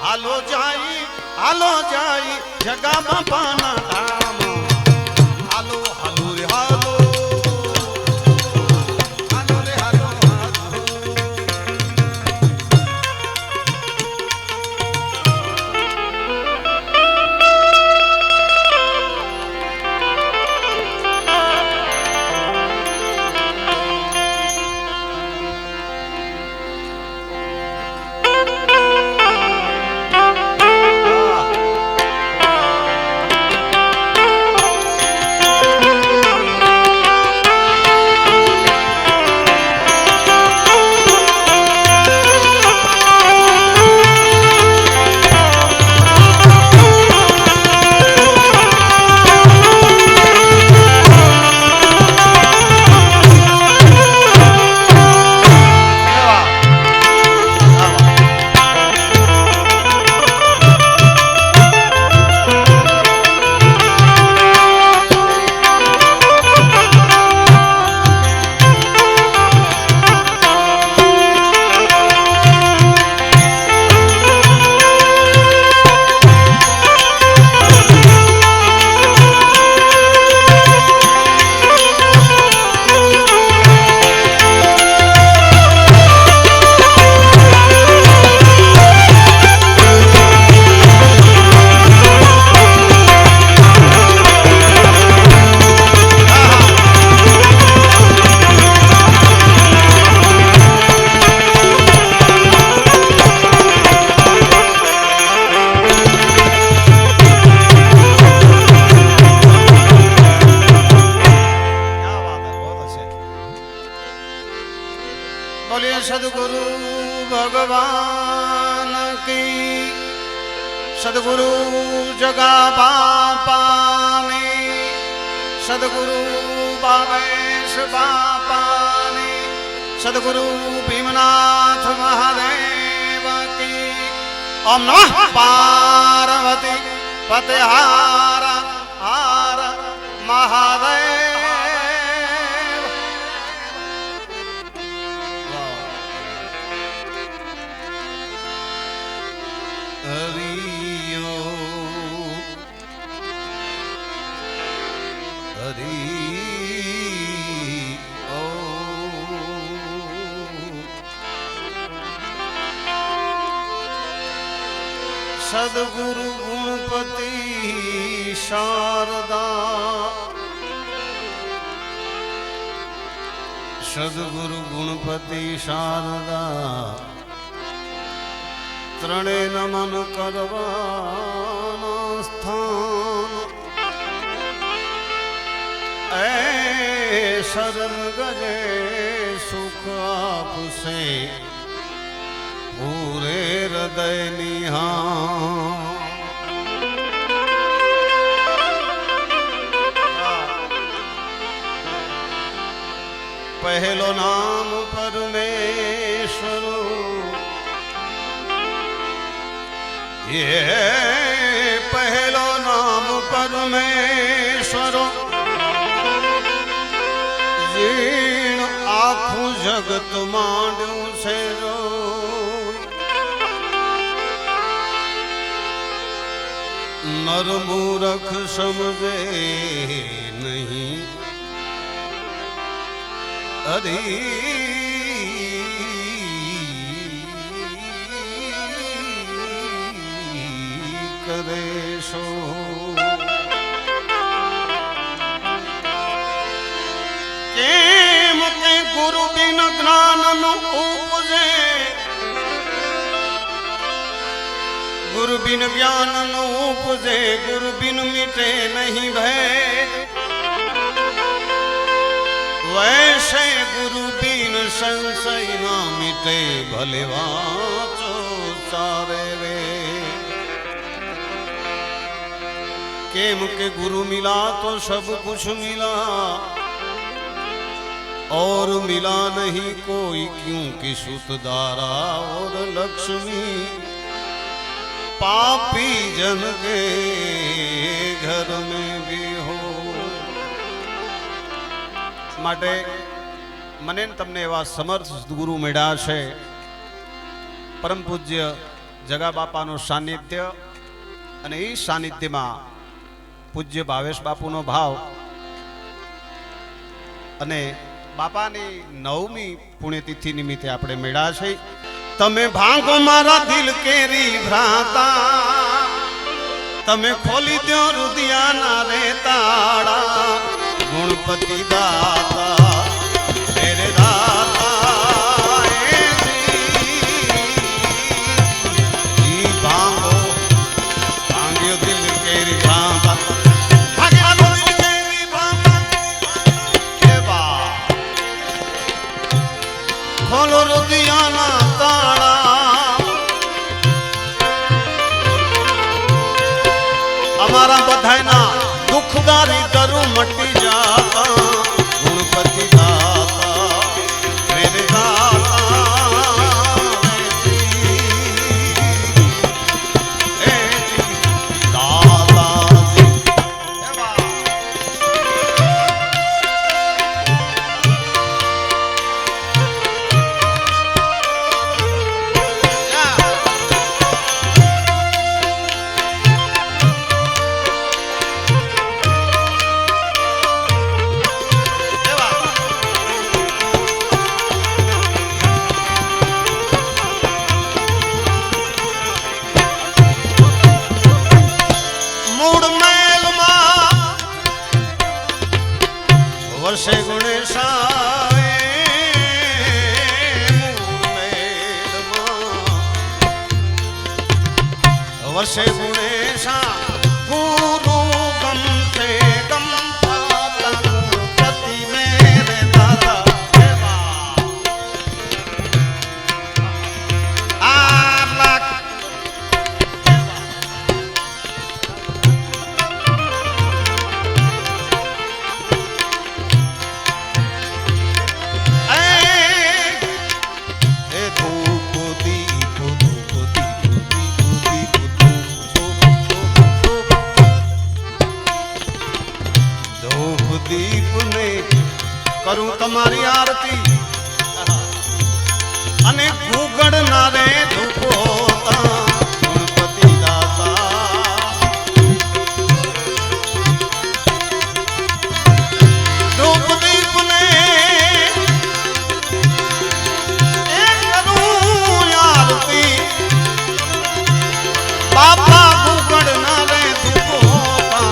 હાલો જાય જગા બાપાના ધામ હાલો હાલો રે હાલો હાલો રે હાલો सदगुरु भगवान की सदगुरु जगा बापा ने सदगुरु बाबेश बापा ने सदगुरु भीमनाथ महादेव की ओम नमः पार्वती पते हार हार महादेव हरियो हरि ओ सदगुरु गुणपति शारदा सदगुरु गुणपति शारदा त्रणे नमन करवाना स्थान ऐ शरण गजे सुख आपसे पूरे हृदय निहान पहलो नाम परमेश्वर ये पहलो नाम परमेश्वर जीण आखू जगत मांडू से रो नर मूरख समझे नहीं अरे करे सो केम के गुरु बिन ज्ञान नु उपजे गुरु बिन ज्ञान नु उपजे गुरु बिन मिटे नहीं भय वैसे गुरु बिन संशय ना मिटे भले वाचो सारे रे केम के गुरु मिला तो सब कुछ मिला और मिला नहीं कोई क्योंकि सुतदारा और लक्ष्मी पापी जन के घर में भी हो માટે મને તમને એવા સમર્થ ગુરુ મળ્યા છે પરમ પૂજ્ય જગા બાપાનું સાનિધ્ય અને એ સાનિધ્યમાં પૂજ્ય ભાવેશ બાપુનો ભાવ અને બાપાની 9મી પુણ્યતિથિ નિમિત્તે આપણે મેળા છે. તમે ભાંગો મારા દિલ કેરી ભ્રાતા, તમે ખોલી દો રુદિયાના રે તાળા, ગુણપતિ દાતા મેરે દાતા જી ભાંગો ભાંગ્યો દિલ કેરી ભ્રાતા, ભાંગ્યો દિલ કેરી ભ્રાતા કે બા ખોલો રુદિયાના તાળા. અમારા બધાયના દુઃખદારી દરું મટી જાતા, ગુણપતિ દાતા મેરે દાતા હે દાતાજી. વર્ષે ગુણેશાય વર્ષે ગુણેશા ગુરુ ગમતે ગમતા પ્રતિ મેરે દાદા કરું તમારી આરતી અને ગુગળ ના રે ધૂપોતા, ગુણપતિ દાતા ધૂપ દીપ ને કરું આરતી, બાપા ગુગળ ના રે ધૂપોતા,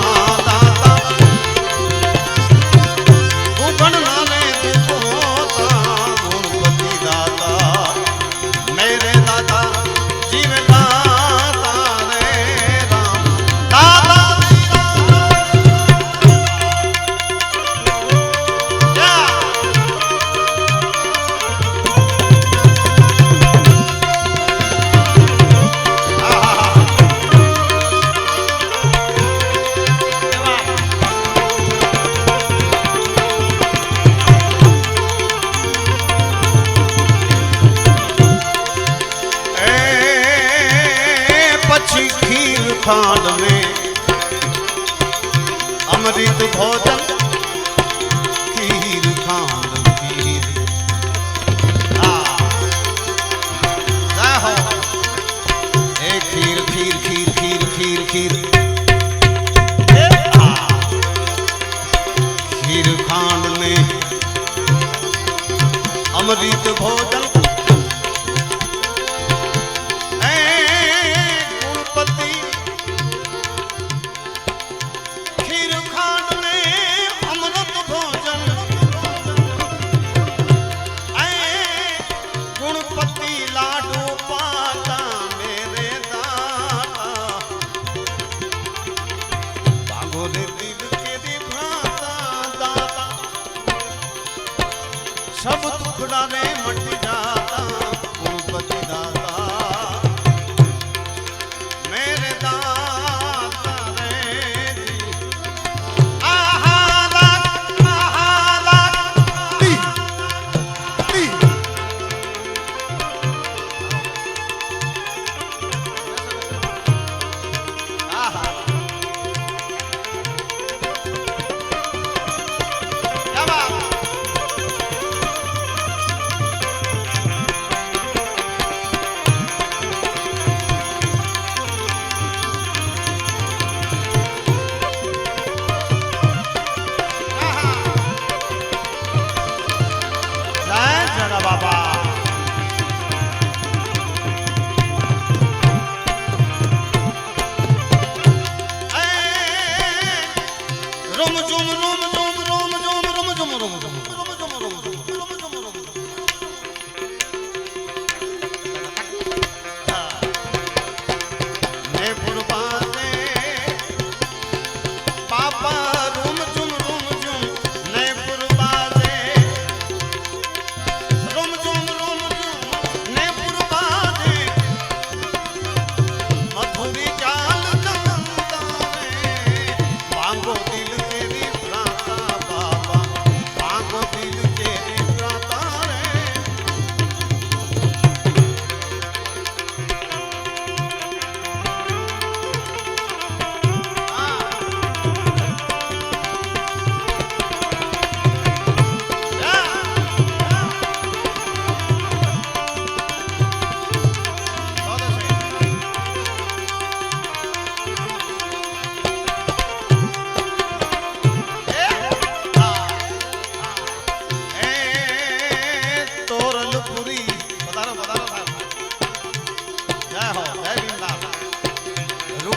ગુગળ ના खांड में अमृत भोजन खीर खांड खीर खीर खीर खीर खीर खीर खीर खीर खांड में अमृत भोजन सब दुखड़ा रे मट जा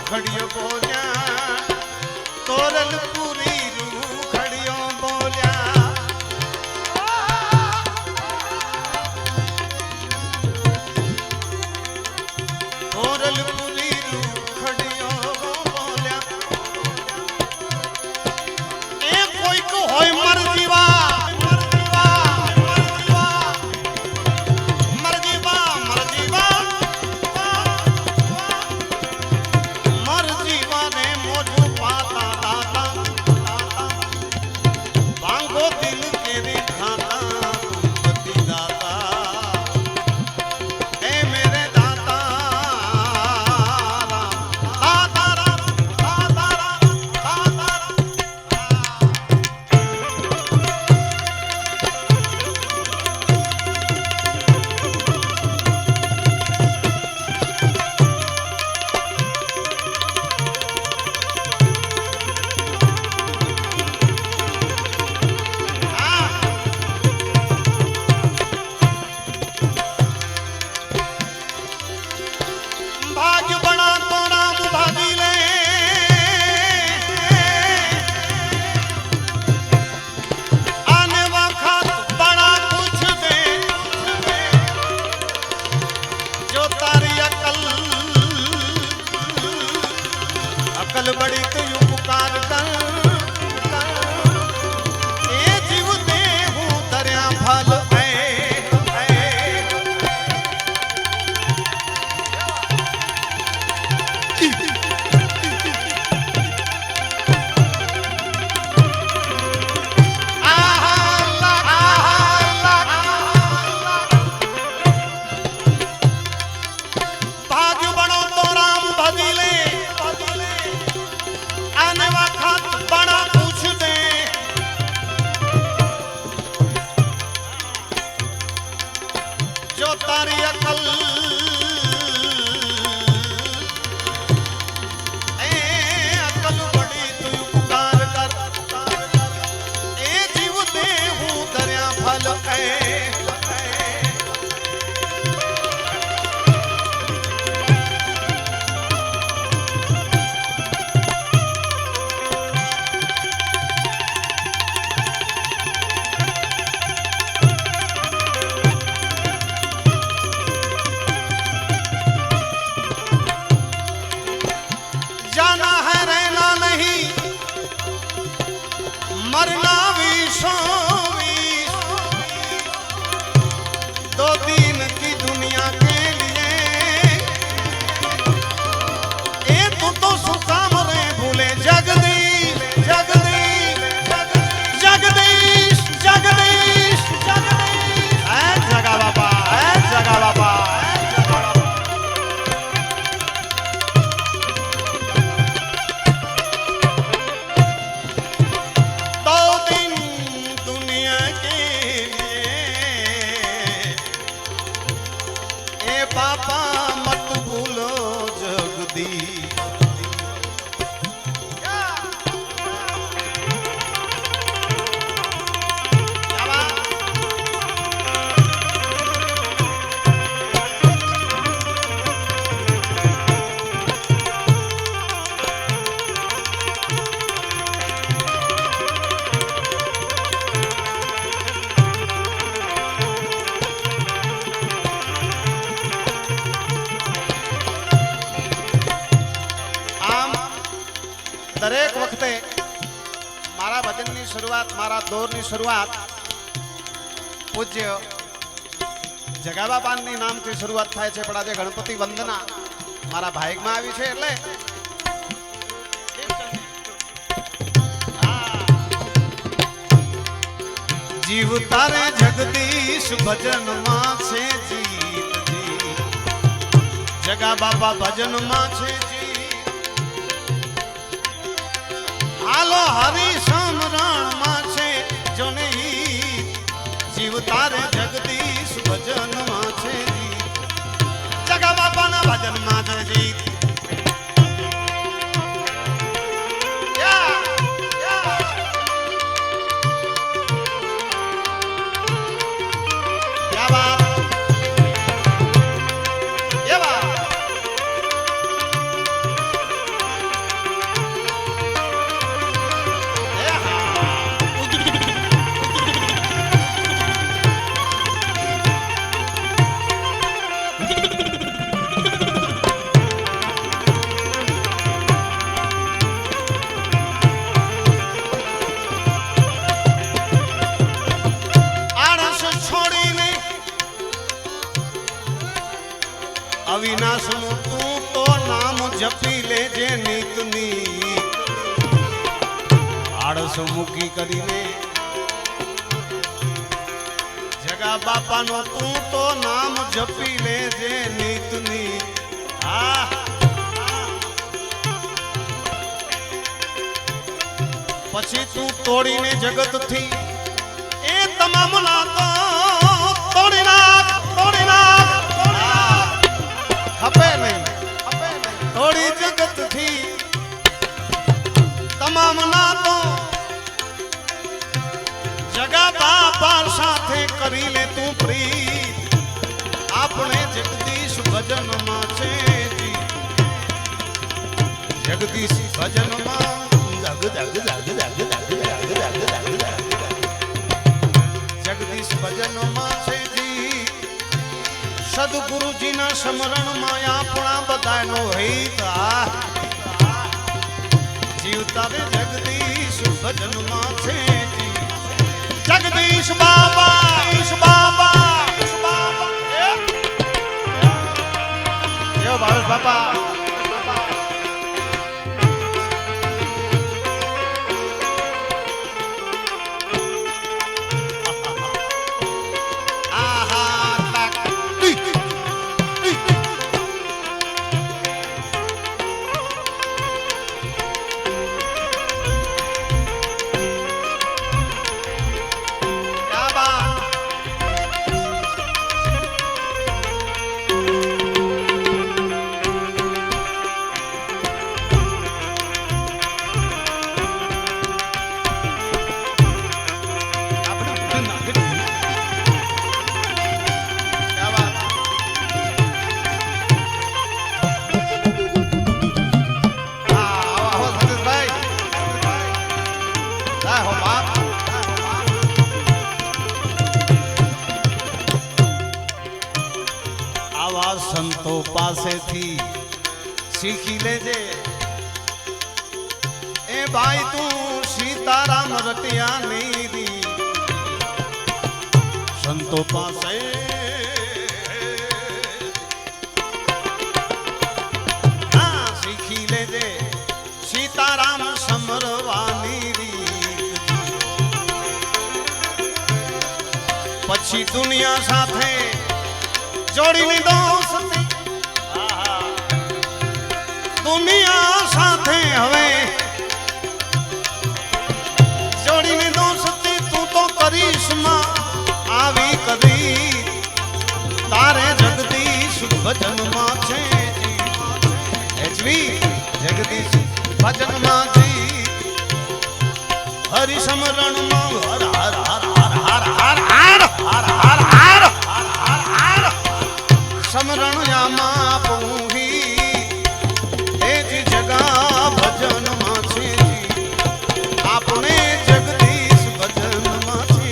रूखड़ियो बोलिया तोरल पूरी रूखड़ियो बोलिया तोरल पूरी रूखड़ियो बोलिया ए कोई को होय मर जीवा अकल बड़ी तो यूं पुकार कर ए जीव दे हूँ दरिया फल जो तारी अकल अकल बड़ी तू पुकार कर ए जीव दे हूँ दरिया फल जाना है रहना नहीं मरना दो दिन की दुनिया के लिए ए तू तो सुकाम रे भूले जगदीश जगदीश जगदीश जगदीश जगदीश जगा बाबा जगा बाबा पापा मत भूलो जगदीश दरेक वखते मारा भजननी शुरुआत मारा दौरनी शुरुआत पूज्य जगाबापानी नामथी शुरुआत थाय छे पण आजे गणपति वंदना मारा भाग्यमां आवी छे એટલે जीव तारे जगदीश भजन मां छे जीत जी जगाबापा भजन मां छे हालो हरि समरण में छे जो नहीं जीव तारे जगदीश भजन में छे जगा बापा ना भजन में छे जीत જપી લેજે નીતની આળસ મૂકી કરીને જગા બાપાનો તું તો નામ જપી લેજે નીતની પછી તું તોડીને જગતથી એ તમામ નાતો તોડી નાખ ખપે નહીં તોડી જગતથી તમામ નાતો જગા બાપા સાથે કરી લે તું પ્રીત આપણે જગદીશ ભજનમાં છે જગદીશ ભજનમાં જગદીશ ભજનમાં છે જી સદગુરુજીના સ્મરણમાં આપણા બધાનો હિત જીવતા રે જગદીશ ભજનમાં છે જી જગદીશ બાબા ઈશ બાબા જય ભાવેશ બાબા સંતો પાસેથી શીખી લેજે એ ભાઈ તું સીતારામ રટિયા નહીં સંતો પાસે શીખી લેજે સીતારામ સમરવાની રીત પછી દુનિયા સાથે જોડીની દોસ્તી દુનિયા સાથે હવે જોડીની દોસ્તી તું તો કરીશ માં આવી કદી તારે જગદીશ ભજનમાં છે એચવી જગદીશ ભજનમાં જી હરિ સમરણમાં હર હર હર હર હર હર હર હર હર સમરણ યામા પહોંચી એ જ જગા ભજનમાં છે આપણે જગદીશ ભજનમાં છે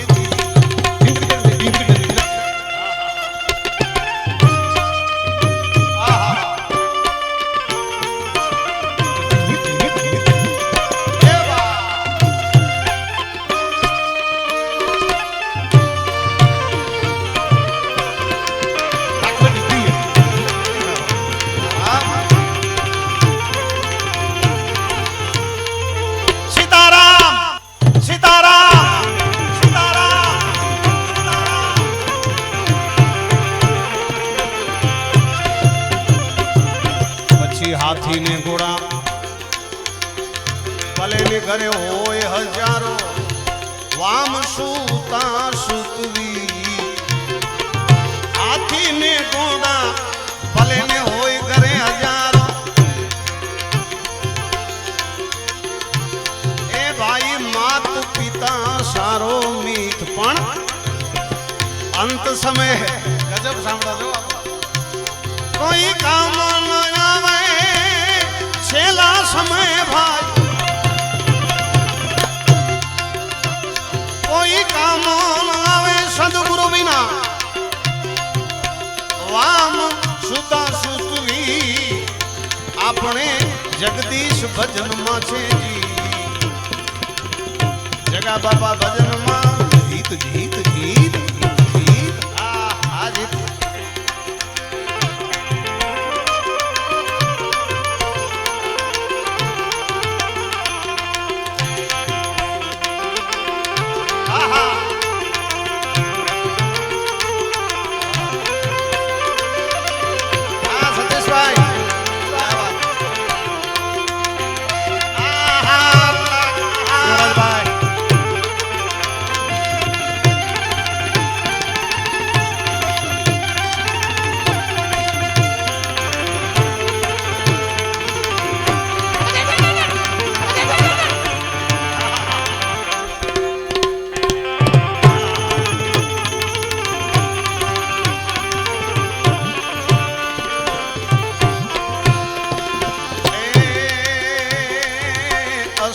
હાથી ને ઘોડા ભલે ને ઘરે હોય હજારો વામ સૂતા સૂતવી હાથી ને ઘોડા ભલે ને હોય ઘરે હજારો એ ભાઈ માત પિતા સારો મીત પણ અંત સમય ગજબ સાંભળો કોઈ કામ ન આવે છેલ્લા સમય ભાઈ કોઈ કામ ન આવે સદગુરુ વિના વામ સુતા સુતવી આપણે જગદીશ ભજનમાં છે જગા બાપા ભજનમાં ગીત ગીત ગીત ગીત આ ગીત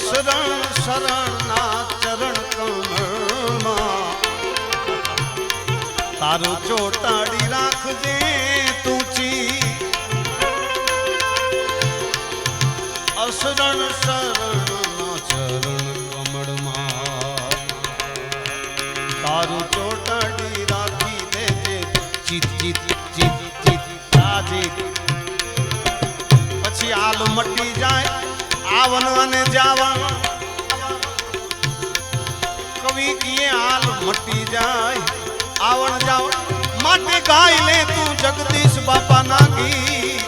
અસરણ શરણના ચરણ કમળમાં તારું ચોટાડી રાખજે તુચી અસરણ શરણના ચરણ કમળમાં તારું ચોટાડી રાખી દેજે ચિત ચિત ચિત ચિત રાજી પછી આલ મટી જાય આવન અને જાવન કવિ કીએ હાલ મટી જાય આવન જાવન માટે ગાય લે તું જગદીશ બાપા ના ગીત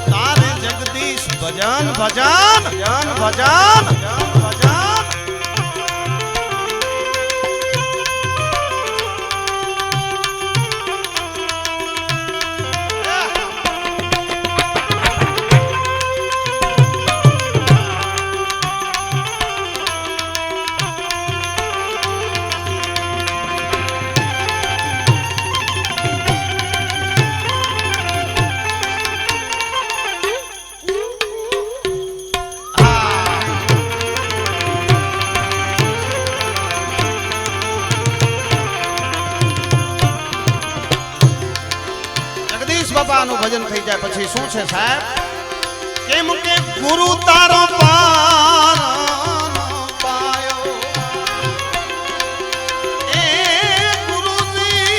તારે જગદીશ ભજન ભજન ભજન ભજન ભજન બાબાનું ભજન થઈ જાય પછી શું છે સાહેબ કેમ કે ગુરુ તારો પાયો એ ગુરુજી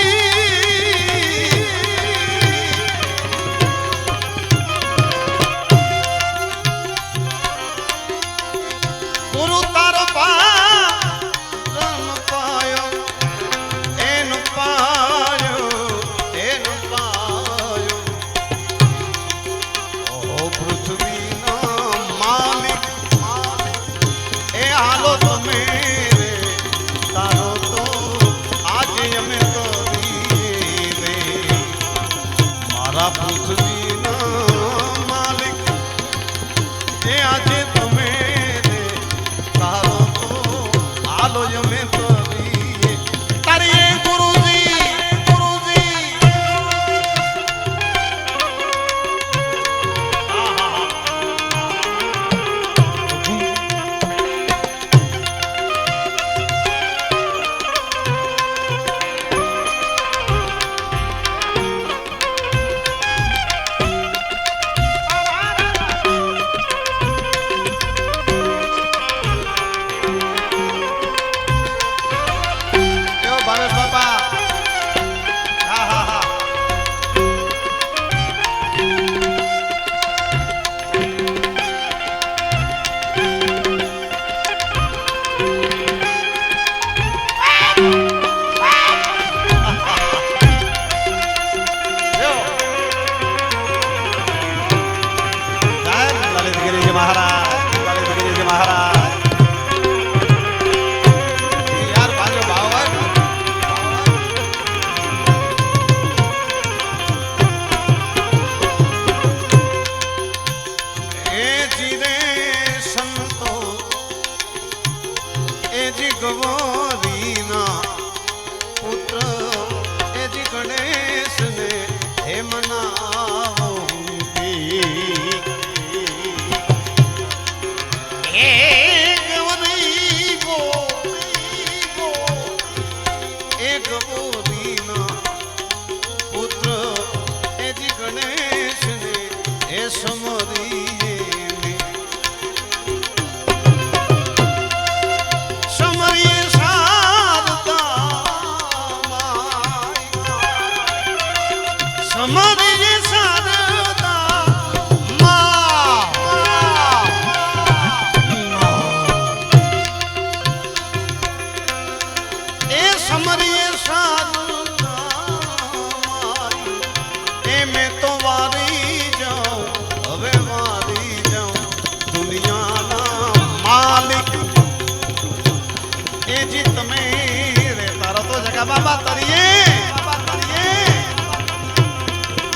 ગુરુ તારો પાયો એનો પાયો બાબા તરીએ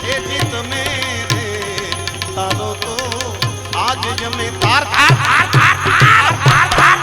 એ જીત મેરે તારો તો આજ જમે તાર તાર તાર તાર તાર તાર તાર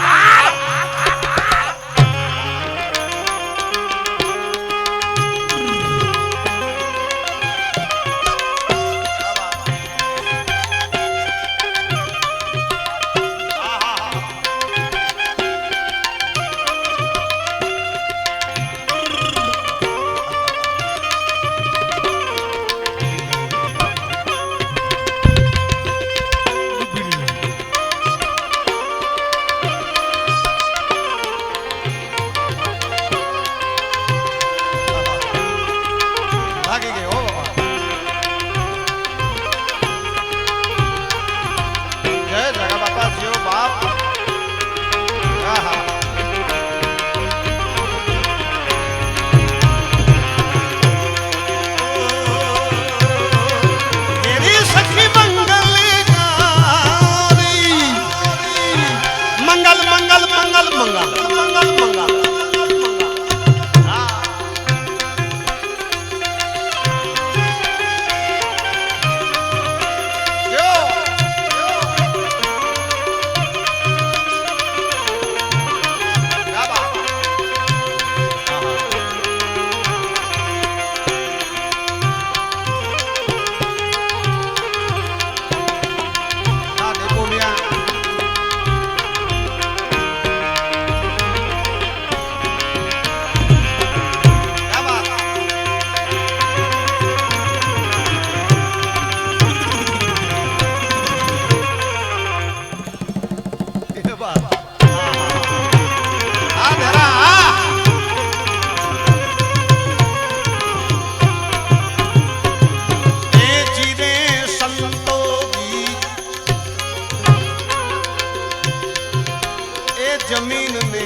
जमीन ने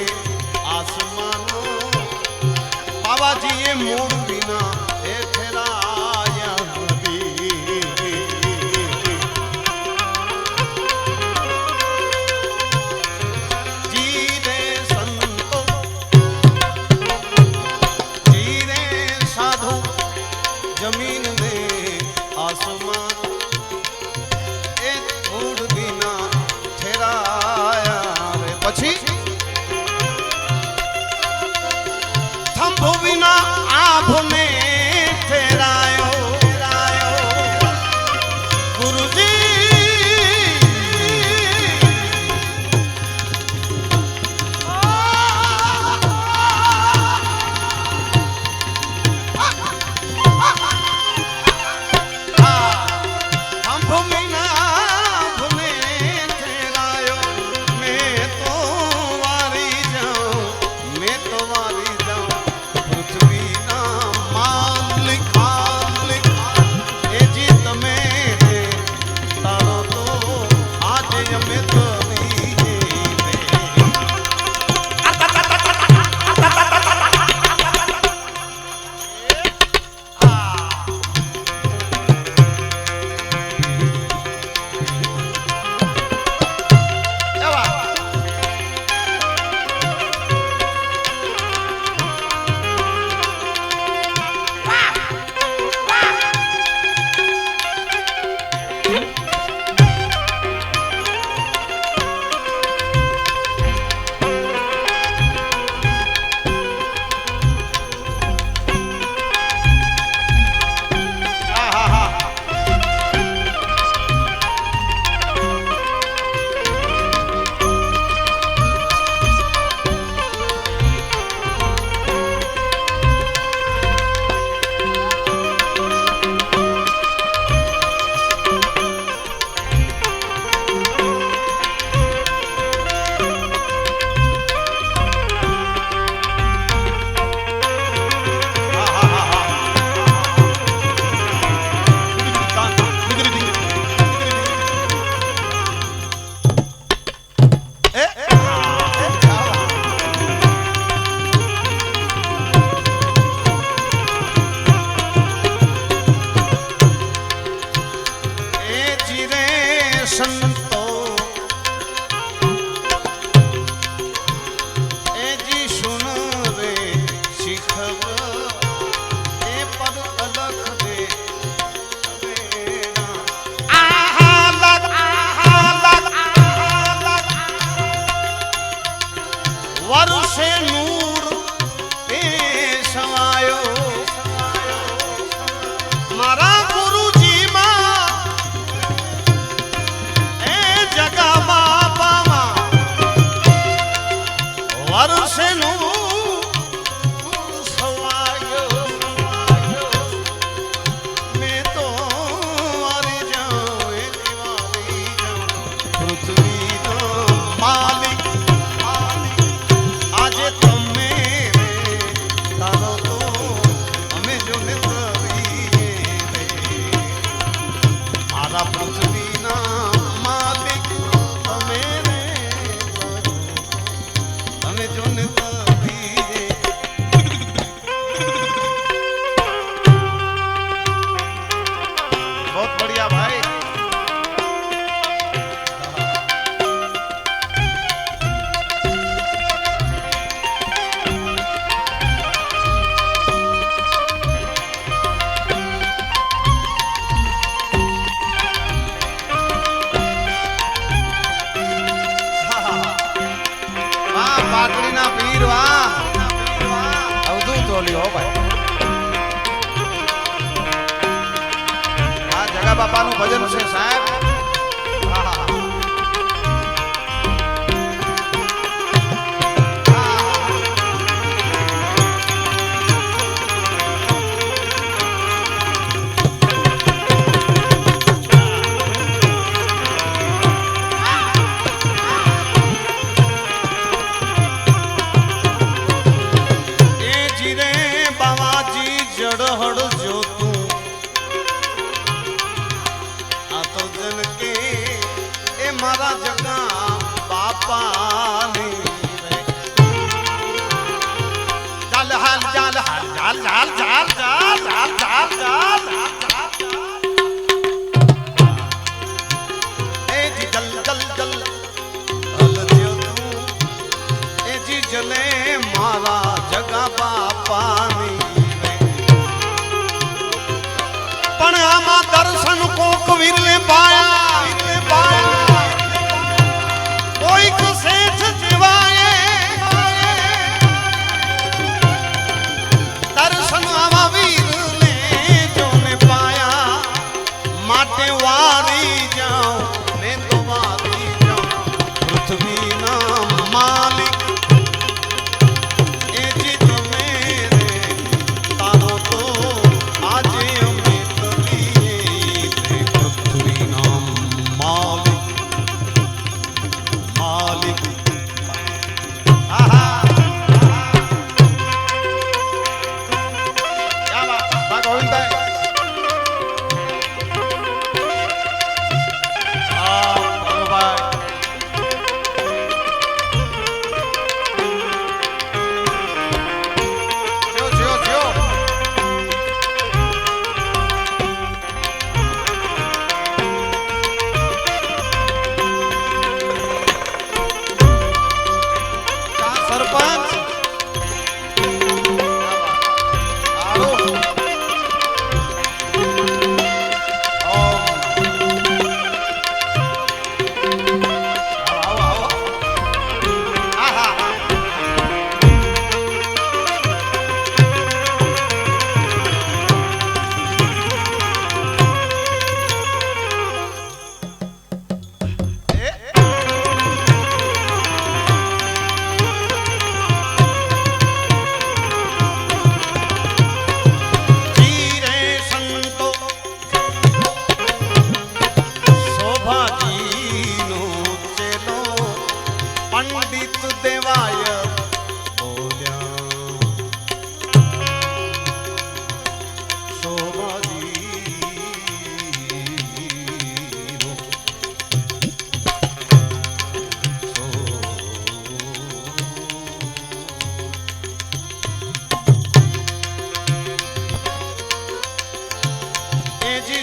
आसमानो बाबाजी ये मूड बिना ए ठहराया जी रे संतो जी रे साधु जमीन ने आसमान ए मूड बिना ठहराया रे પછી थंभो बिना आभने ठहरायो गुरुजी थंभो बिना आभने ठहरायो मैं तो वारी जाऊं मैं तो वारी जाऊं पृथ्वी ना मालिक मालिक ए जी तमे तारो तो आज यमे तो संतो ए जी सुन रे शिखव ए पर अलख दे आहा लग वर्षे नूर पे समायो मारा पृथ्वी ना मालिक हमें जो बहुत बढ़िया भाई પાટલીના પીર વાહ અવધૂત ઓલી હો ભાઈ આ જગા બાપાનું ભજન છે સાહેબ જડહડ જોતું આ તો જન કે એ મારા જગા બાપાની જલે મારા જગા બાપાની પણ આમાં દર્શન કોક વીરને પાયા કોઈક શેઠ જીવાય દર્શન આવા વીરને જોને પાયા માટે વારી જાઉં મેં તો વારી જાઉં પૃથ્વીના માલિક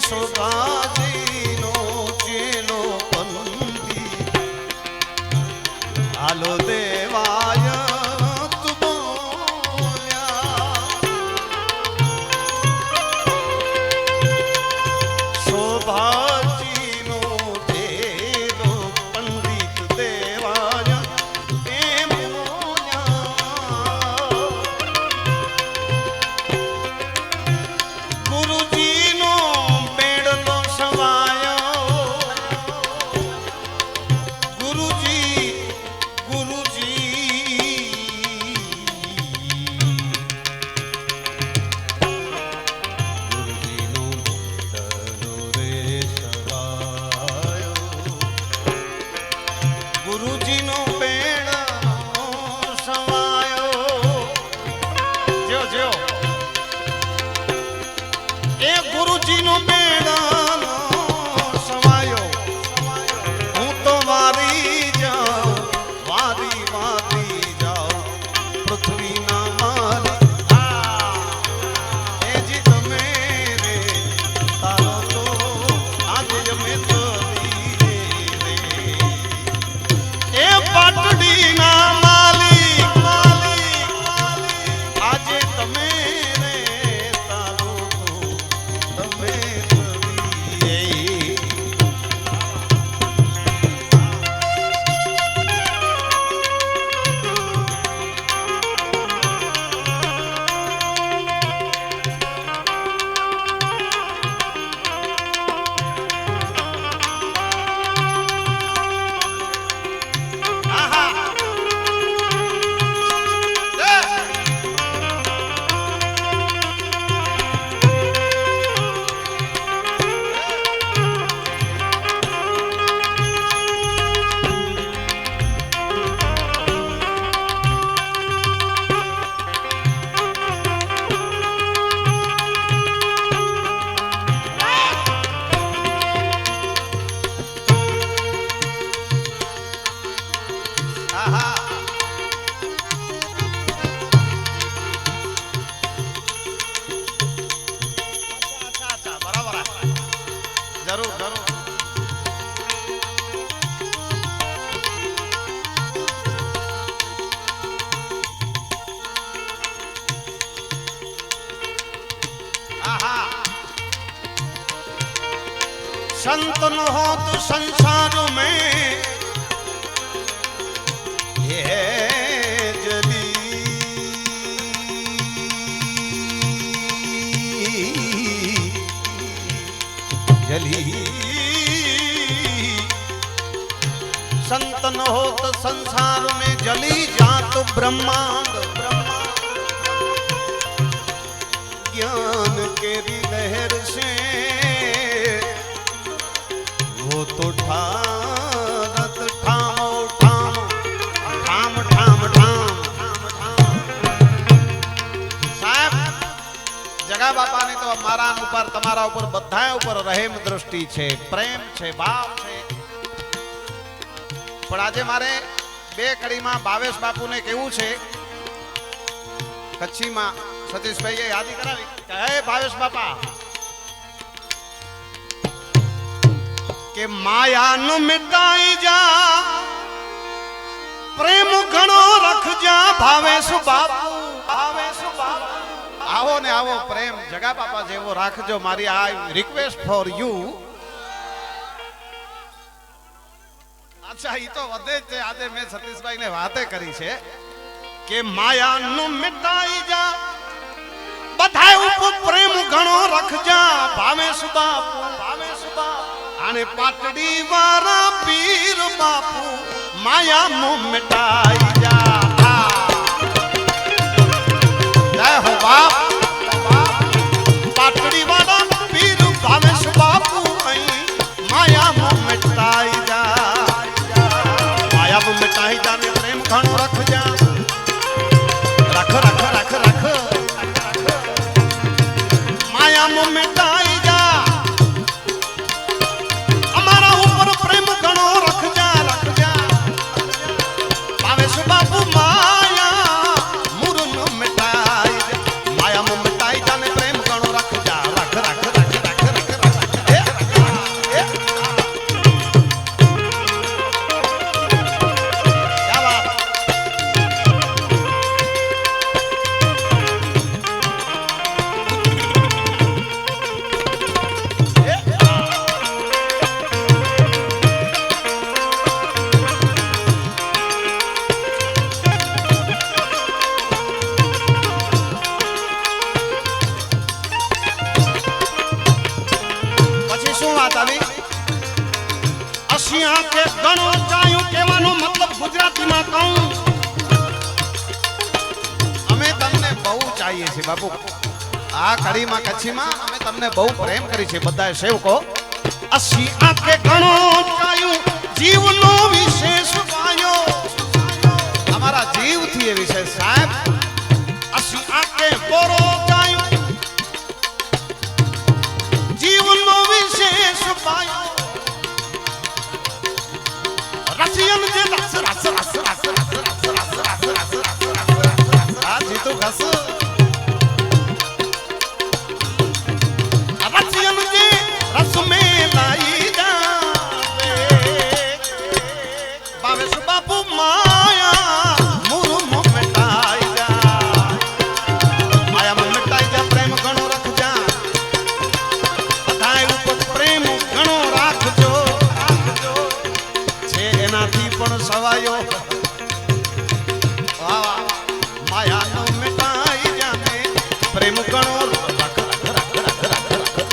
શોભાજીનો ચેલો પંથી હાલો દેવાય તું બોલ્યા શોભાજીનો ચેલો પંડિત દેવાય એમ બોલ્યા ગુરુજીનો ગુરુજીનો પેડનો સવાયો જો જો એ ગુરુજીનો પેડનો સવાયો હું તો વારી જાઉં વારી વારી જાઉં પૃથ્વીના માલિક એ જી તમે રે તારો તો આજે અમે તો પાટડીના માલિક આજે તમે રે તારો તમે संत न हो तो संसार में ये जली जली संत न हो तो संसार में जली जात ब्रह्मांड ज्ञान केरी लहर से वो तो ठारत ठामो ठाम ठाम ठाम ठाम साहब जगा बापा ने तो मारा ऊपर तमारा ऊपर बधाए ऊपर रहेम दृष्टि छे प्रेम छे भाव छे पण आजे मारे बे कड़ी में भावेश बापू ने केवू छे कच्छी में सतीश भाई यादी करावी कहे भावेश बापा के माया नु मिटाई जा प्रेम घणो रख जा भावेश बापू आवो ने आवो प्रेम जगा बापा जेवो राखजो मारी आई रिक्वेस्ट फॉर यू अच्छा ये तो वधे छे आजे मैं सतीश भाई ने वाते करी छे के माया नु मिटाई जा बधाए ऊपर प्रेम घणो रख जा भावेश बापू आने पाटड़ी वारा पीर बापू माया मुंह मिटाई जा जय हो बाप पाटड़ी वाला पीर भावेश बापू माया मुंह मिटाई जा माया मुंह मिटाई जा ने प्रेम घणो रख जा रख रख रख रख माया मुंह मिटाई जा हमारा ऊपर प्रेम घणो रख जा भावेश बापू माया मुर न मिटाई जा माया मुंह मिटाई जा ने प्रेम घणो रख जा रख रख रख रख रख रख क्या बात असिया के गणो चायूं केवानो मतलब गुजराती में कहूं अमे तमने बहु चाहिए छे बापू आ कड़ी में कच्छी में अमे तमने बहु प्रेम करी छे बधाए सेवको असिया के गणो चायूं जीवनो विशेष पायो हमारा जीव थी ये विशेष साहब असिया के बोरो चायूं जीवनो विशेष पायो रसियन जे रस रस रस रस रस रस रस रस रस रस आ जीतू घस रसियन जे रस में लाई जावे भावेश बापू माया मुर मुंह मिटाई जा माया मुंह मिटाई जा प्रेम घणो रख जा बधाए ऊपर प्रेम घणो राखजो पण सवायो माया नो मिटाई जाने प्रेम घणो रख रख रख रख रख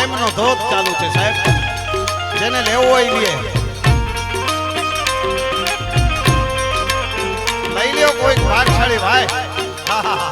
પ્રેમનો ધોધ ચાલુ છે સાહેબ. જેને લેવો હોય લે. લઈ લ્યો કોઈ ભાગશાળી ભાઈ. હા હા હા.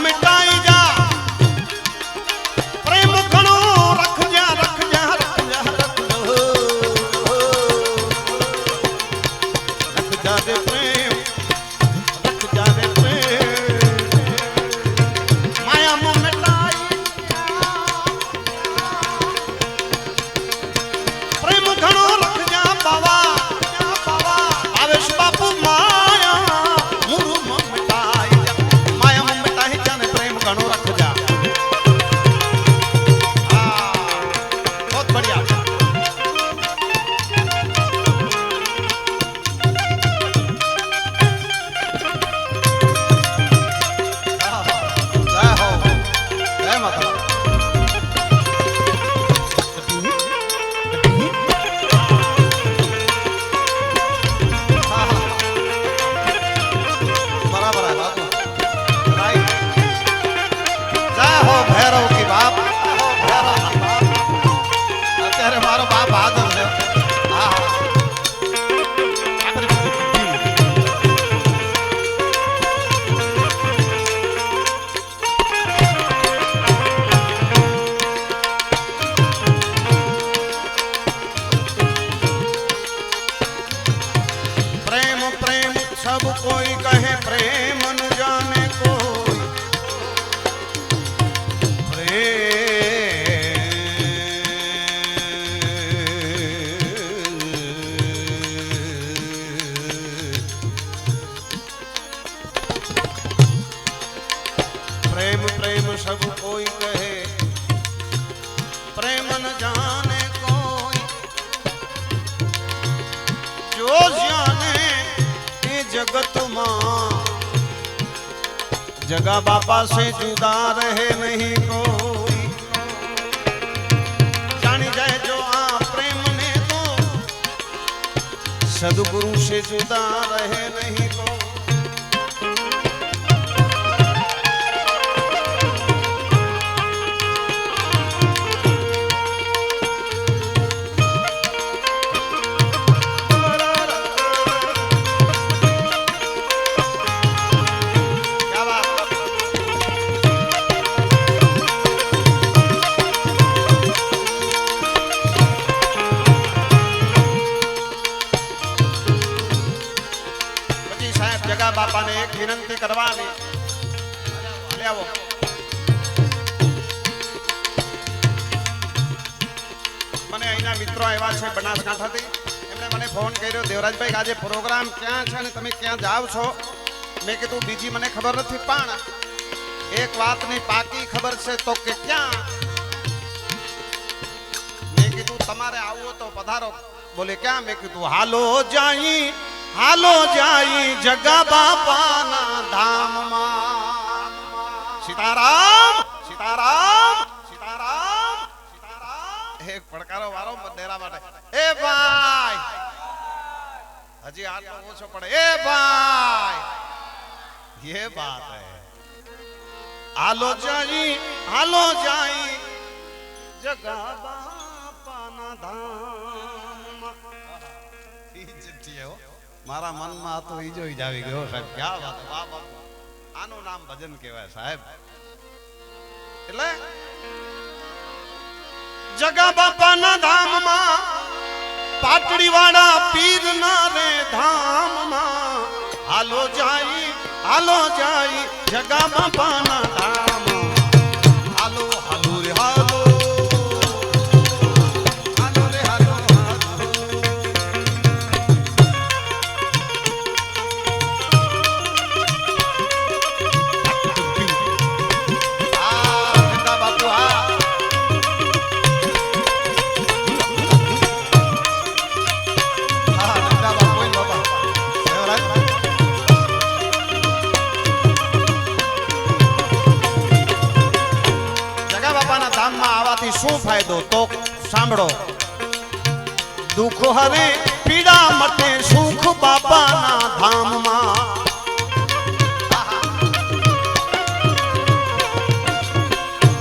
मिटाई जा प्रेम घणो रख जा रख जा रख जा रख जा रे प्रेम रख जा रे प्रेम माया मुँह मिटाई प्रेम घणो रख जा बाबा आवेश बापू माया मुरु मुँह मिटाई जा माया मुँह मिटाई जाने प्रेम घणो रख जा. बहुत बढ़िया. जय हो जय माता. बराबर है बाबू. जय हो भैरव की बाप. અત્યારે મારો બાપ હાજર છે. હા प्रेम प्रेम सब कोई कहे प्रेम न जाने कोई प्रेम प्रेम सब कोई कहे प्रेम न जाने कोई जो जाने ये जगत मां जगा बापा से जुदा रहे नहीं कोई. जानी जाए जो आ प्रेम ने तो सदगुरु से जुदा रहे नहीं कोई. क्या बात. પછી સાહેબ જગા બાપાને એક વિનંતી કરવાની. હાલે આવો. મને અહીંના મિત્રો આવ્યા છે બનાસકાંઠાથી. એમણે મને ફોન કર્યો દેવરાજભાઈ આજે પ્રોગ્રામ ક્યાં છે અને તમે ક્યાં જાવ છો. મેં કીધું બીજી મને ખબર નથી પણ એક વાતની પાકી ખબર છે તો કે ક્યાં. મેં કીધું તમારે આવવું તો પધારો. બોલે ક્યાં. મેં કીધું હાલો જાઈ જગા બાપાના ધામમાં. સીતારામ સીતારામ સીતારામ સીતારામ. એક પડકારો વાળો ડેરા માટે. એ ભાઈ હજી આટલો ઓછો પડે. એ ભાઈ ये बात है. हालो जाई जगा बापाना धाम. મારા મનમાં તો ઈજો જ આવી ગયો સાહેબ. ક્યાં વાત. વાહ વાહ. આનું નામ ભજન કહેવાય સાહેબ. એટલે જગા બાપાના ધામમાં પાટડી વાળા પીરના રે ધામમાં હાલો જાઈ જગા બાપાના ધામ. હાલો હાલો રે હાલો હાલો રે હાલો બાપુ. હા ફાયદો તો સાંભળો. દુઃખ હરે પીડા મટે સુખ બાપાના ધામમાં.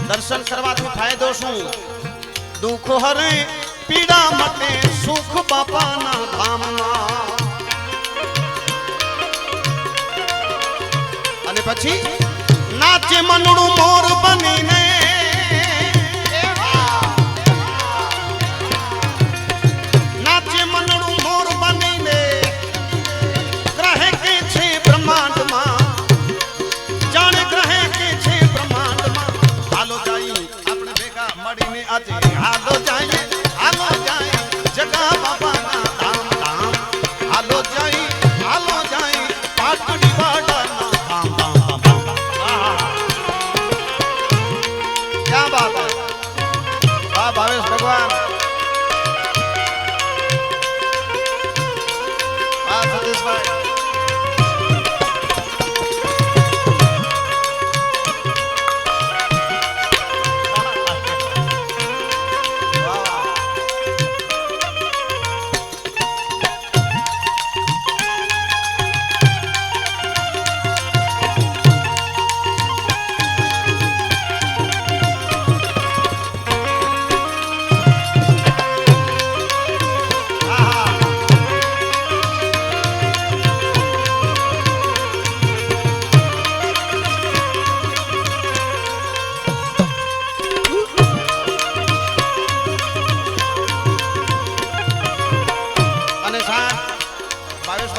દર્શન કરવાથી ફાયદો શું? દુઃખ હરે પીડા મટે સુખ બાપાના ધામમાં. અને પછી નાચે મનડું મોર બનીને, નાચે મનડું મોર બનીને ગ્રહે કે છે બ્રહ્માંડમાં, જાણે ગ્રહે કે છે બ્રહ્માંડમાં. હાલો જાય આપણે ભેગા મળીને આજે, હાલો જાય જગા બાપાના ધામ ધામ. હાલો જાય પાટડી વાડાના ધામ ધામ. क्या बात है, वाह भावेश भगवान, वाह सतीश भाई.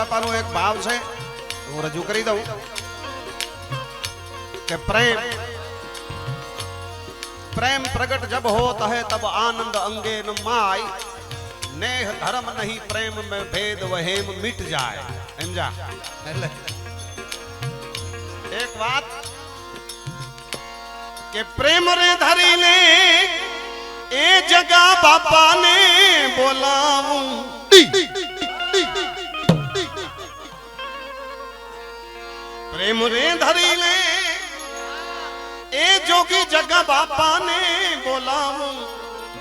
બાપાનો એક ભાવ છે, હું રજૂ કરી દઉં કે પ્રેમ प्रेम प्रगट जब होता है तब आनंद अंगे न माय, नेह धर्म नहीं प्रेम में भेद वहेम मिट जाए. समझा? एक बात के प्रेम रे धरी ले ए जगह बापा ने बोलाऊं. प्रेम रे धरी ले ए जोगी जगह बापा ने बोलाऊं.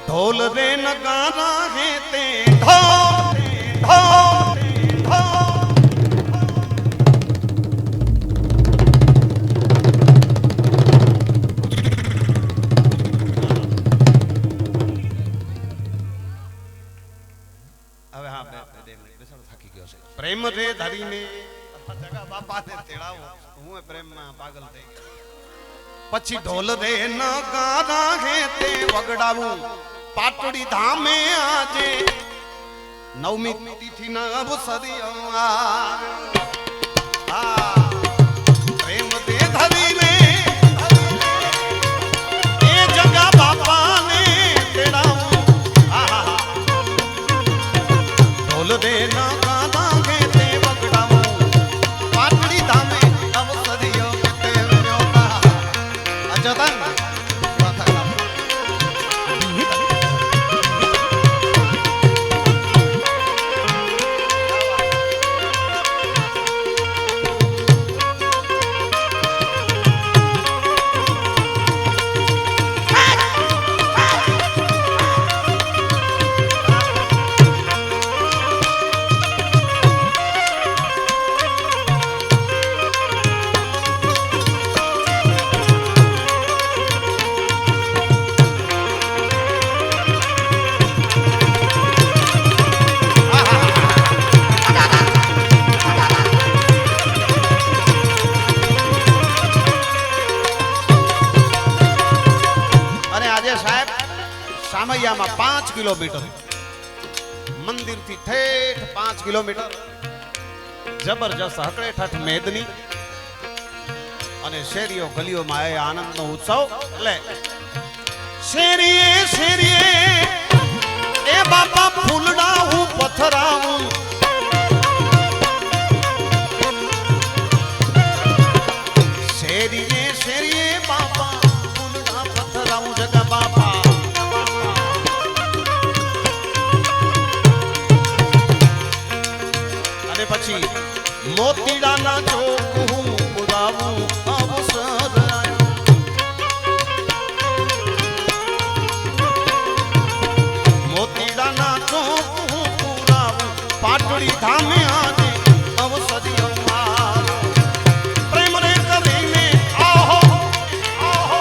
ढोल रे नगारा है ते ढोल ढोल ढोल. હવે હા બેસાડો, થાકી ગયો છે. પ્રેમ રે ધરીને જગા બાપા ને તેડાવો, હું પ્રેમ માં પાગલ થઈ ગયો. પછી ઢોલ રે નગારા હે તે વગડાવું પાટડી ધામે આજે. નવમી તિથિ ના અવસરિયા પ્રેમ તે ધરી લે એ જગા બાપા ને તેડાવું. ઢોલ રે નગારા હે તે વગડાવું પાટડી ધામે અવસરિયો. સામૈયામાં 5 કિલોમીટર મંદિરથી ઠેઠ 5 કિલોમીટર જબરજસ્ત હકડે ઠઠ મેદની અને શેરીઓ ગલીઓમાં એ આનંદનો ઉત્સવ. એટલે શેરીએ શેરીએ એ બાપા ફૂલડા હું પથરાવું. શેરીએ શેરીએ બાપા ફૂલડા પથરાવું જગા બાપા. પછી મોતીડાના ચોક હું પુરાવું અવસર આયો. પાટોડી ધામે આજે અવસર્યો મારો પ્રેમ રે કરીને આહો આહો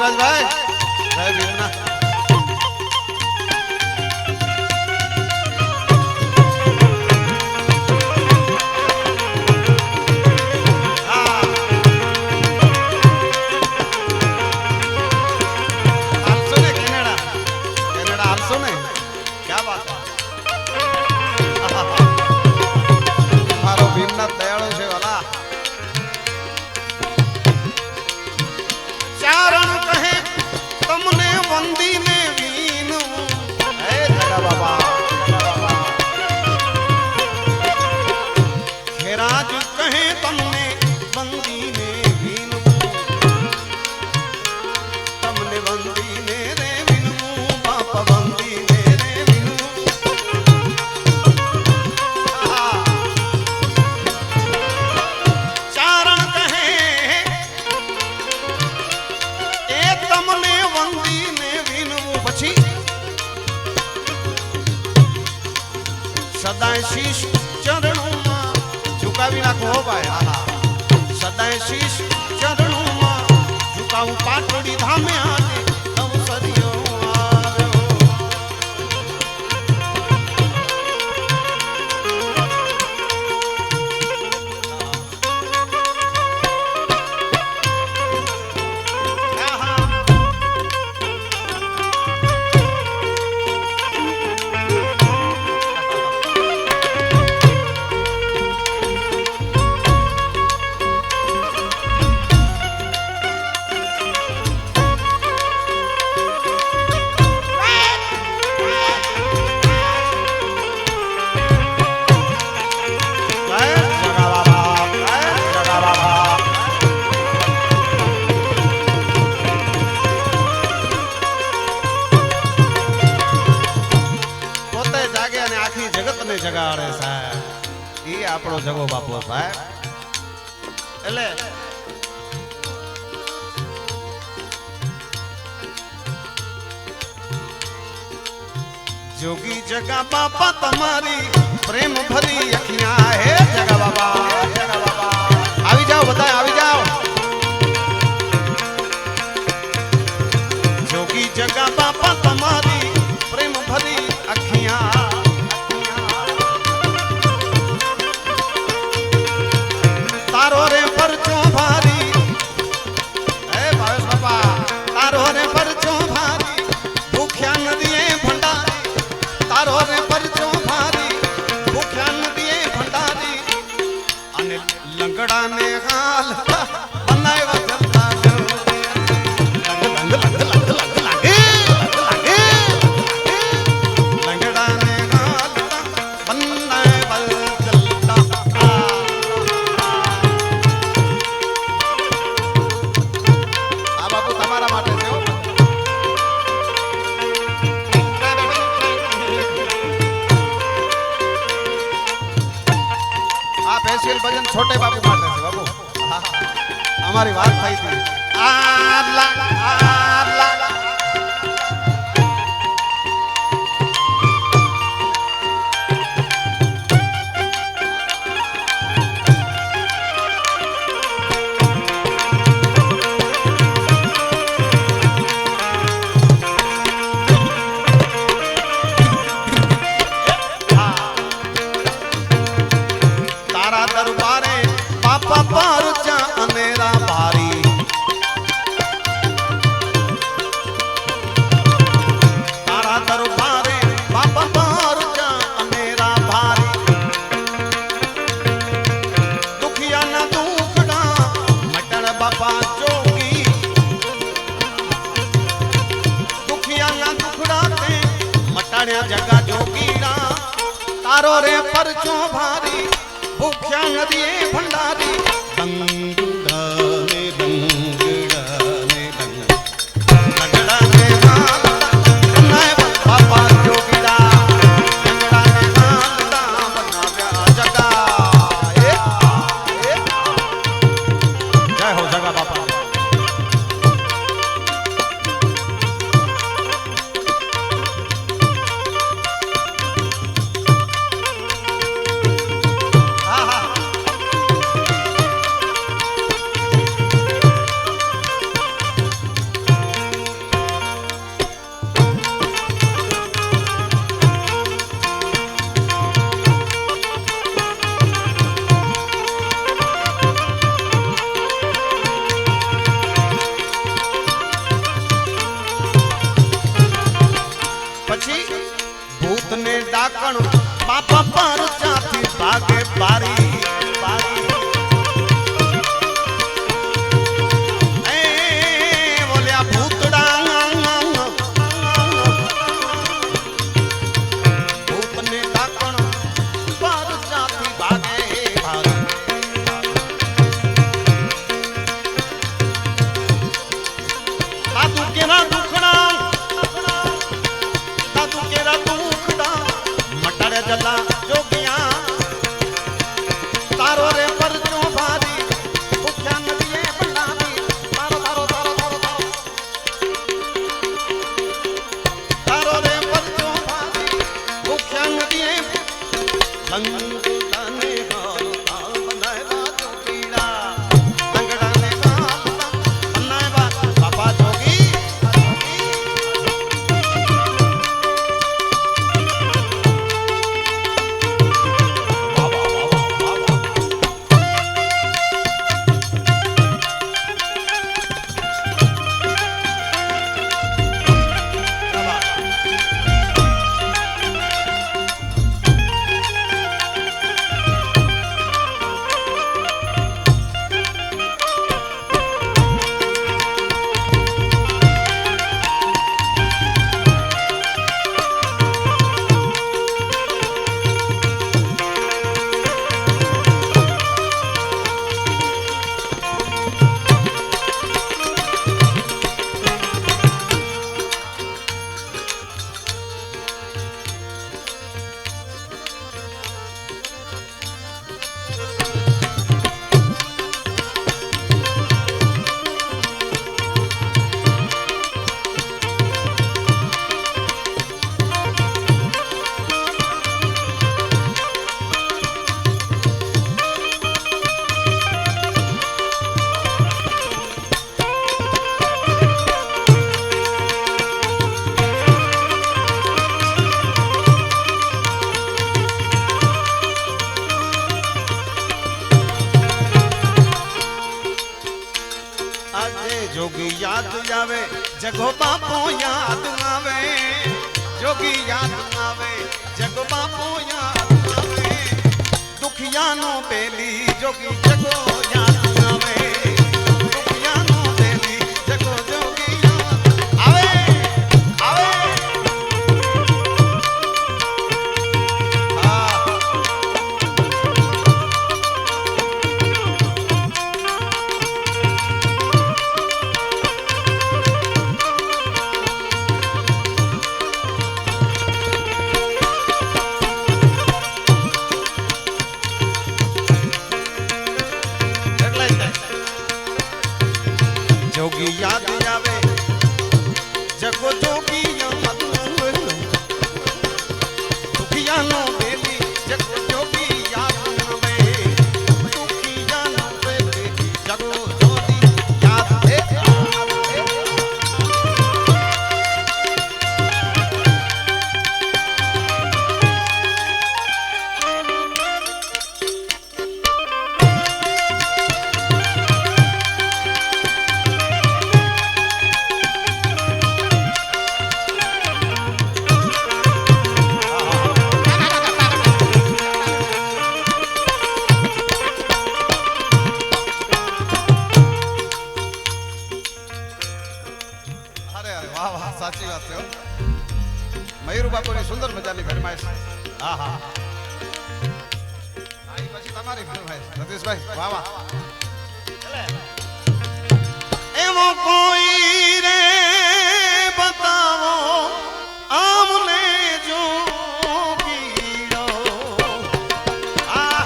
ભાઈ ભાઈ ભીમના દયાળુ છે વાલા ચારણ કહે તમને વંદીને વીનું હે જગા બાબા ખેરાજ કહે તમને વંદીને વીનું તમને વંદીને રે વીનું બાપા વંદીને રે વીનું ચારણ કહે એ તમને વંદીને વિનવું પછી સદાય શીશ ચરણોમાં ઝુકાવી નાખો ભાઈ હા સદાય શીશ ચરણોમાં ઝુકાવું પાટોડી ધામે આજે અવસર્યો આવ્યો જગાડે સાહેબ ઈ આપણો જગો બાપો સાહેબ એટલે જોગી જગા બાપા તમારી પ્રેમ ભરી અખિયા હે જગા બાબા આવી જાઓ બધા આવી જાઓ જોગી જગા બાપા તમારી પ્રેમ ભરી અખિયા તારો રે પરચો ભારી હે ભાવેશ બાપા તારો રે પરચો ભારી ભૂખ્યા નદીએ ભંડારી તારો રે પરચો ભારી ભૂખ્યા નદીએ ભંડારી અને લંગડાને હાલ બનાવ્યા જલતા લંગડાને હાલ બનાવ્યા જલતા તમારા માટે છે આ સ્પેશિયલ ભજન છોટે બાપુ માટે છે બાપુ અમારી વાત થઈ હતી દરબારે બાપા પરચા અનેરા ભારી તારા દરબારે બાપા પરચા અનેરા ભારી દુખિયા તારો રે પરચો ભારી ભૂખ્યા નદીએ ભંડારી રંગડાને રંગડાને રંગડાને નાય બાપા જોગીડા રંગડાને નાલડા બનાવ્યા જગા જય હો જગા બાપા ભૂતને ડાકણ બાપા પર ચાથી ભાગે બારી બારી એ બોલ્યા ભૂતડા ભૂતને ડાકણ પર ચાથી ભાગે બારી સાધુ કેવા દુખડા જલા જોગિયા તારો રે પરચો ભારી ભૂખ્યા નદીએ ભંડારી તારો તારો તારો તારો તારો રે પરચો ભારી ભૂખ્યા નદીએ લંગડાને હાલતા બનાવ્યા જોગીડા લંગડાને હાલતા બનાવ્યા બાપા જોગી जोगी याद आवे जगो बापो याद आवे जोगी याद आवे जगो बापो याद आवे दुखिया नो बेली जोगी जगो याद आवे दुखिया नो बेली जगो जोगी याद आवे आवे સતીશભાઈ વાહ વાહ એવો કોઈ રે બતાવો આમને જો કીડો આ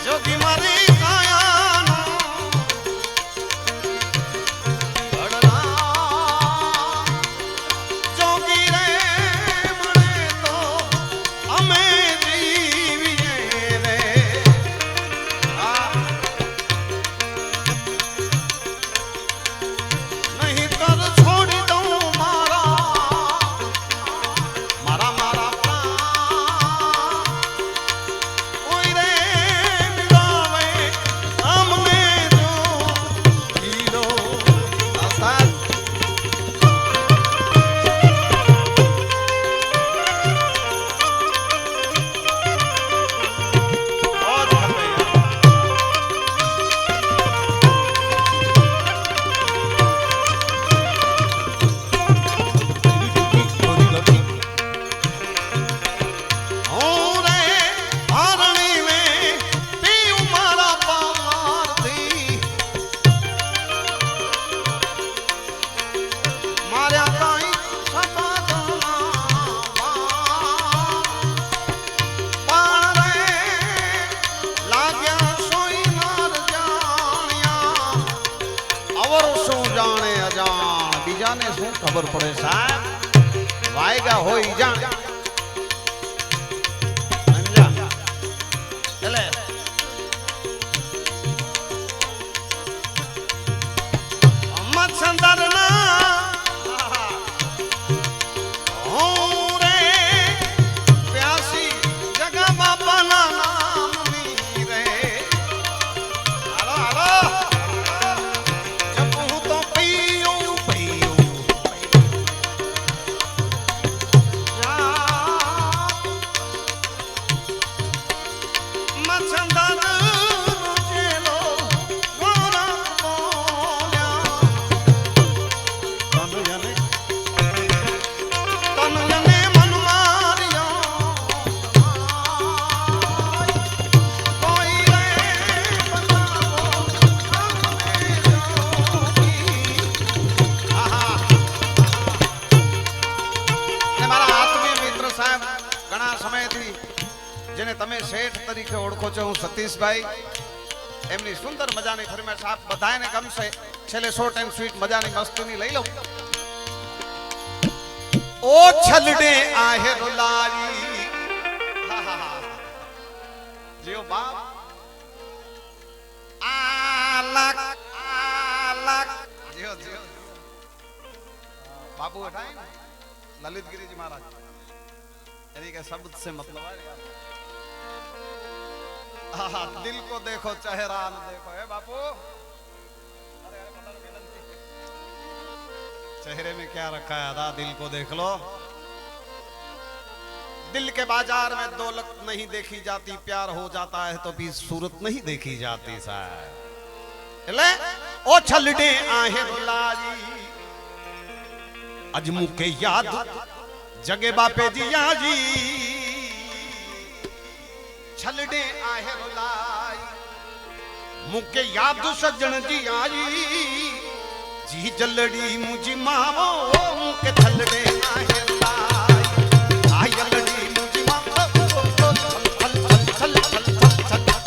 જોગી મારી કાયાનો ભડલા જોગી રે મળે તો અમે જીવીએ રે નહીં કર છોડી દઉં મારા પ્રાણ કોઈ રે મિલાવે અમને જો કીડો આસાદ बहुत खपे હું રે હરણી મે પીઉં મારા પારથી માર્યા કાંઈ સપાદના લાગ્યા સોઈ નર જાણ્યા અવર શું જાણે અજાણ બીજાને શું ખબર પડે સાહેબ વાયગા હોય જાણ સમજા એટલે મચ્છંદરના હું રે પ્યાસી જગા બાપાના નામની રે હાલો હાલો જપું તો પીયું મચ્છંદર રૂચેલો ગોરા બોલ્યા તનયને મન માર્યો કોઈ રે બતાવો અમને જોગી આહા ને મારા આત્મીય મિત્ર સાહેબ ઘણા સમયથી જેને તમે શેઠ તરીકે ઓળખો છો હું સતીશભાઈ એમની સુંદર મજાની ફરમાઈશ આપ બધાને ગમશે છેલ્લે શોર્ટ એન્ડ સ્વીટ મજાની મસ્તીની લઈ લો ઓ છલડે આહે રોલારી જીઓ બાપ આલક જીઓ જીઓ बाबू हटाए ललित गिरी जी महाराज यानी कि शब्द से मतलब है दिल को देखो चेहरा न देखो है बापू चेहरे में क्या रखा है अदा दिल को देख लो दिल के बाजार में दौलत नहीं देखी जाती प्यार हो जाता है तो भी सूरत नहीं देखी जाती साहब એટલે ओ छलडे आहे रुलारी अजमू के याद जगे बापे जिया जी छलडे आहे रुलाई मुके याद सजन जी आई जी जलड़ी मुझी मावो मुके छलडे आहे रुलाई आई जलड़ी मुझी मावो छल छल छल छल छल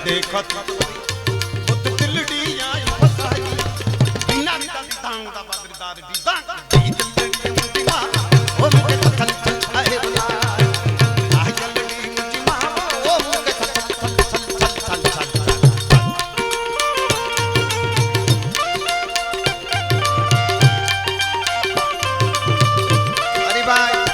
देखत उत दिलड़ी आई फसाई बिना नीता दी दांग दा बदरदार दी दांग दी दिलड़ी मुझी मां ओ मुझे थल थल आए बुला आ दिलड़ी मुझी मां ओ मुझे थल थल थल थल थल अरे भाई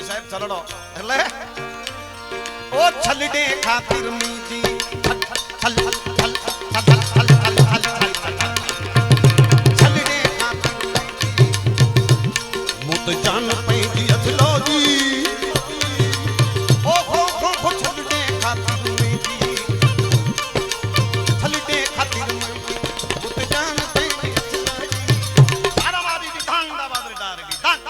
साहब चलड़ो એટલે ઓ છલડે ખાतिर મીજી છલ છલ છલ છલ છલ છલડે ખાतिर મીજી મુત જાન પૈજી અથલો જી ઓ હો હો છલડે ખાतिर મીજી છલડે ખાतिर મીજી મુત જાન પૈજી અથલો જી આરાવારી દી ધાંગ દા બાદર ડારગી ધાંગ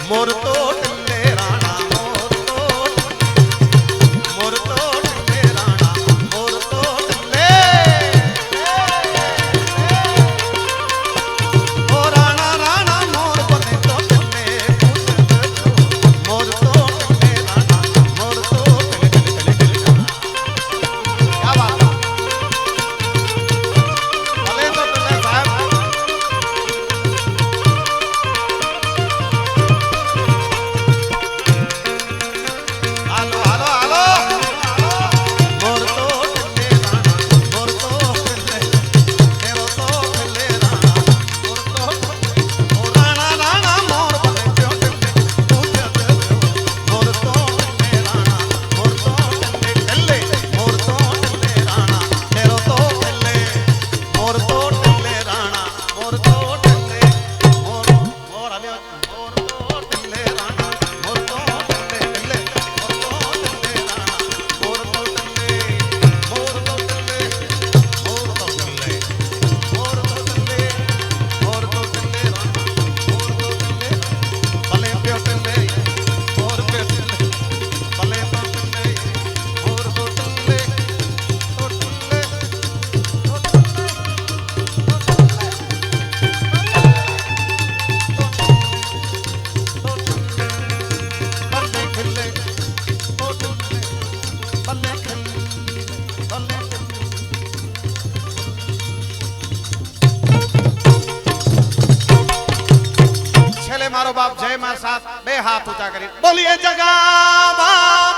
मोर तो टल्ले राणा मोर तो टल्ले राणा मोर तो टल्ले ओ राणा राणा मोर बने तो टल्ले मोर तो टल्ले राणा मोर तो टल्ले क्या बात है भले तो टल्ले साहब मारो बाप जय मां साथ बे हाथ ऊंचा करी बोलिए जगा बाप